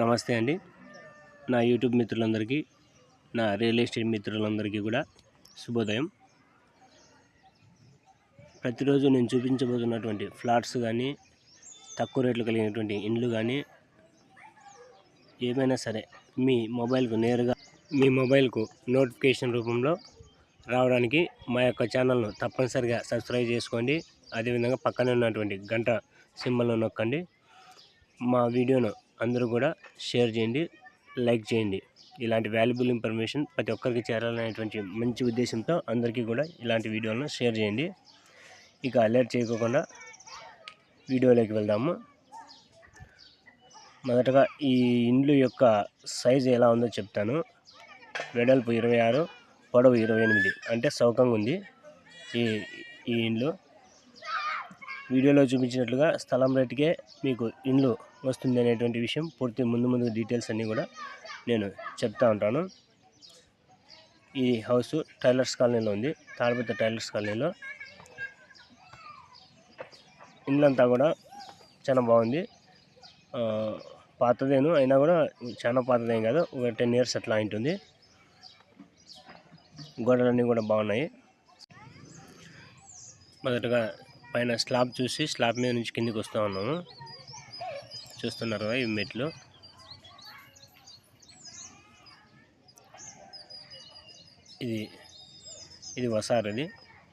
నమస్తే అండి. నా యూట్యూబ్ మిత్రులందరికీ, నా రియల్ ఎస్టేట్ మిత్రులందరికీ కూడా శుభోదయం. ప్రతిరోజు నేను చూపించబోతున్నటువంటి ఫ్లాట్స్ కానీ, తక్కువ రేట్లు కలిగినటువంటి ఇండ్లు కానీ, ఏమైనా సరే మీ మొబైల్కు నోటిఫికేషన్ రూపంలో రావడానికి మా యొక్క ఛానల్ను తప్పనిసరిగా సబ్స్క్రైబ్ చేసుకోండి. అదేవిధంగా పక్కనే ఉన్నటువంటి గంట సింబల్ను నొక్కండి. మా వీడియోను అందరూ కూడా షేర్ చేయండి, లైక్ చేయండి. ఇలాంటి వాల్యుబుల్ ఇన్ఫర్మేషన్ ప్రతి ఒక్కరికి చేరాలనేటువంటి మంచి ఉద్దేశంతో అందరికీ కూడా ఇలాంటి వీడియోలను షేర్ చేయండి. ఇక లేట్ చేయకుండా వీడియోలోకి వెళ్దాము. మొదటగా ఈ ఇండ్లు యొక్క సైజు ఎలా ఉందో చెప్తాను. వెడల్పు 26, పొడవు 28, అంటే చౌకంగా ఉంది ఈ ఇండ్లు. వీడియోలో చూపించినట్లుగా స్థలం రేటుకే మీకు ఇండ్లు వస్తుంది అనేటువంటి విషయం పూర్తి ముందు డీటెయిల్స్ అన్నీ కూడా నేను చెప్తా ఉంటాను. ఈ హౌస్ టైలర్స్ కాలనీలో ఉంది, తాడిపత్రి టైలర్స్ కాలనీలో. ఇండ్లంతా కూడా చాలా బాగుంది. పాతదేను అయినా కూడా చాలా పాతదేం కాదు, ఒక 10 years అట్లా ఉంటుంది. గోడలన్నీ కూడా బాగున్నాయి. మొదటగా పైన స్లాబ్ చూసి స్లాబ్ మీద నుంచి కిందికి వస్తూ ఉన్నాము. చూస్తున్నారు కదా, ఈ మెట్లు. ఇది వసార్.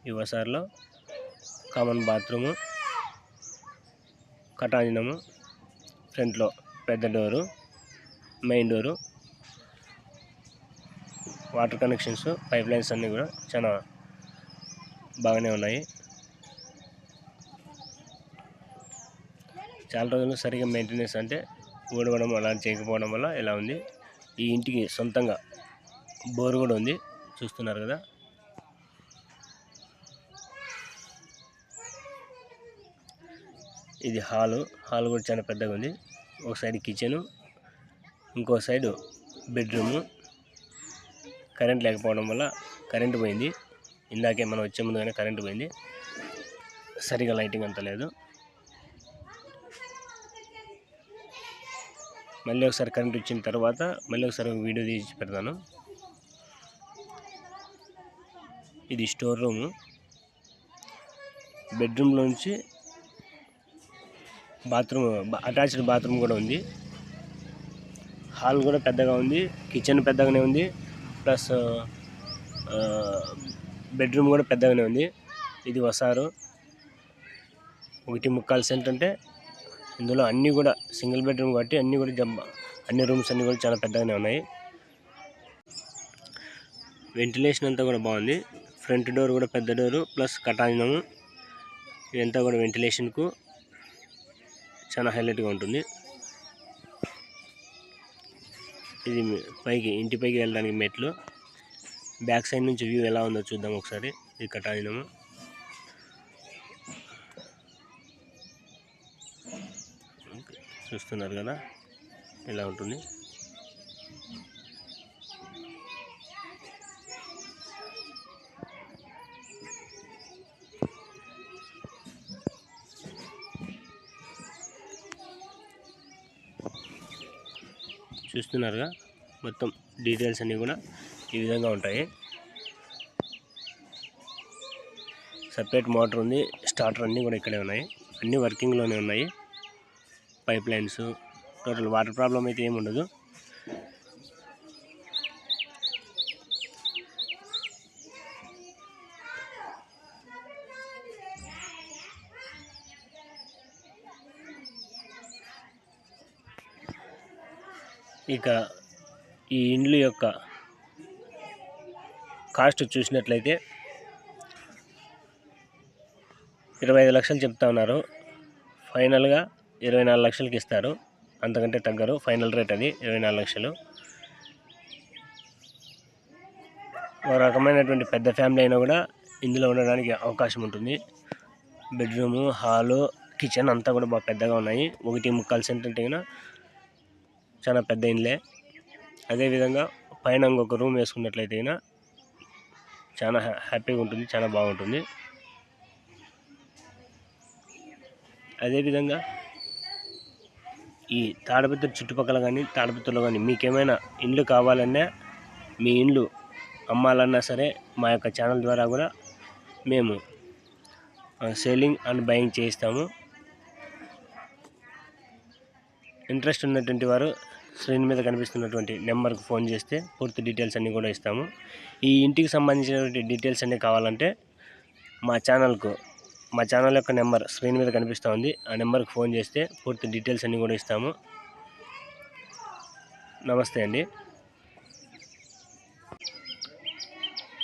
ఈ వసార్లో కామన్ బాత్రూము, కటాంజనము, ఫ్రంట్లో పెద్ద door, main door, water connections, pipe lines అన్నీ కూడా చాలా బాగానే ఉన్నాయి. చాలా రోజులు సరిగా మెయింటెనెన్స్ అంటే ఊడవడం అలా చేయకపోవడం వల్ల ఇలా ఉంది. ఈ ఇంటికి సొంతంగా బోరు కూడా ఉంది, చూస్తున్నారు కదా. ఇది హాల్ కూడా చాలా పెద్దగా ఉంది. ఒక సైడ్ కిచెను, ఇంకో సైడు బెడ్రూము. కరెంట్ లేకపోవడం వల్ల కరెంటు పోయింది. ఇందాకే మనం వచ్చే ముందుగానే కరెంటు పోయింది, సరిగా లైటింగ్ అంత లేదు. మళ్ళీ ఒకసారి కరెంట్ వచ్చిన తర్వాత మళ్ళీ ఒకసారి వీడియో తీసి పెడతాను. ఇది స్టోర్ రూము. బెడ్రూమ్లోంచి బాత్రూమ్, అటాచ్డ్ బాత్రూమ్ కూడా ఉంది. హాల్ కూడా పెద్దగా ఉంది, కిచెన్ పెద్దగానే ఉంది, ప్లస్ బెడ్రూమ్ కూడా పెద్దగానే ఉంది. ఇది వసారు. 1.25 సెంట్ అంటే ఇందులో అన్నీ కూడా సింగిల్ బెడ్రూమ్ కాబట్టి అన్ని రూమ్స్ అన్నీ కూడా చాలా పెద్దగానే ఉన్నాయి. వెంటిలేషన్ అంతా కూడా బాగుంది. ఫ్రంట్ డోర్ కూడా పెద్ద డోరు, ప్లస్ కటాంజనము. ఇదంతా కూడా వెంటిలేషన్కు చాలా హైలైట్గా ఉంటుంది. ఇది ఇంటి పైకి వెళ్ళడానికి మెట్లు. బ్యాక్ సైడ్ నుంచి వ్యూ ఎలా ఉందో చూద్దాం ఒకసారి. ఇది కటాంజనము. చూస్తున్నారు కదా, ఇలా ఉంటుంది. చూస్తున్నారుగా, మొత్తం డీటెయిల్స్ అన్నీ కూడా ఈ విధంగా ఉంటాయి. సపరేట్ మోటార్ ఉంది, స్టార్టర్ అన్నీ కూడా ఇక్కడే ఉన్నాయి. అన్నీ వర్కింగ్లోనే ఉన్నాయి. Pipe lines, total water problem అయితే ఏమి ఉండదు. ఇక ఈ ఇండ్లు యొక్క కాస్ట్ చూసినట్లయితే 25 లక్షలు చెప్తా ఉన్నారు. ఫైనల్గా 24 లక్షలకి ఇస్తారు, అంతకంటే తగ్గరు. ఫైనల్ రేట్ అది 24 లక్షలు. ఒక రకమైనటువంటి పెద్ద ఫ్యామిలీ అయినా కూడా ఇందులో ఉండడానికి అవకాశం ఉంటుంది. బెడ్రూము, హాలు, కిచెన్ అంతా కూడా బాగా పెద్దగా ఉన్నాయి. 1.25 సెంట్ అంటే చాలా పెద్ద ఇండ్లే. అదేవిధంగా పైన ఇంకొక రూమ్ వేసుకున్నట్లయితే చాలా హ్యాపీగా ఉంటుంది, చాలా బాగుంటుంది. అదేవిధంగా ఈ తాడిపత్రి చుట్టుపక్కల కానీ తాడిపత్రిలో కానీ మీకేమైనా ఇండ్లు కావాలన్నా, మీ ఇండ్లు అమ్మాలన్నా సరే మా యొక్క ఛానల్ ద్వారా కూడా మేము సేలింగ్ అండ్ బయింగ్ చేయిస్తాము. ఇంట్రెస్ట్ ఉన్నటువంటి వారు స్క్రీన్ మీద కనిపిస్తున్నటువంటి నెంబర్కి ఫోన్ చేస్తే పూర్తి డీటెయిల్స్ అన్నీ కూడా ఇస్తాము. ఈ ఇంటికి సంబంధించినటువంటి డీటెయిల్స్ అన్నీ కావాలంటే మా ఛానల్ యొక్క నెంబర్ స్క్రీన్ మీద కనిపిస్తూ ఉంది. ఆ నెంబర్కి ఫోన్ చేస్తే పూర్తి డీటెయిల్స్ అన్నీ కూడా ఇస్తాము. నమస్తే అండి.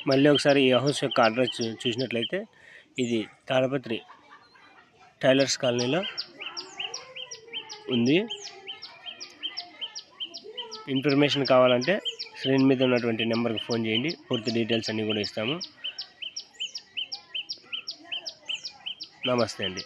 మళ్ళీ ఒకసారి ఈ హౌస్ యొక్క అడ్రస్ చూసినట్లయితే ఇది తాడిపత్రి టైలర్స్ కాలనీలో ఉంది. ఇన్ఫర్మేషన్ కావాలంటే స్క్రీన్ మీద ఉన్నటువంటి నెంబర్కి ఫోన్ చేయండి, పూర్తి డీటెయిల్స్ అన్నీ కూడా ఇస్తాము. నమస్తే అండి.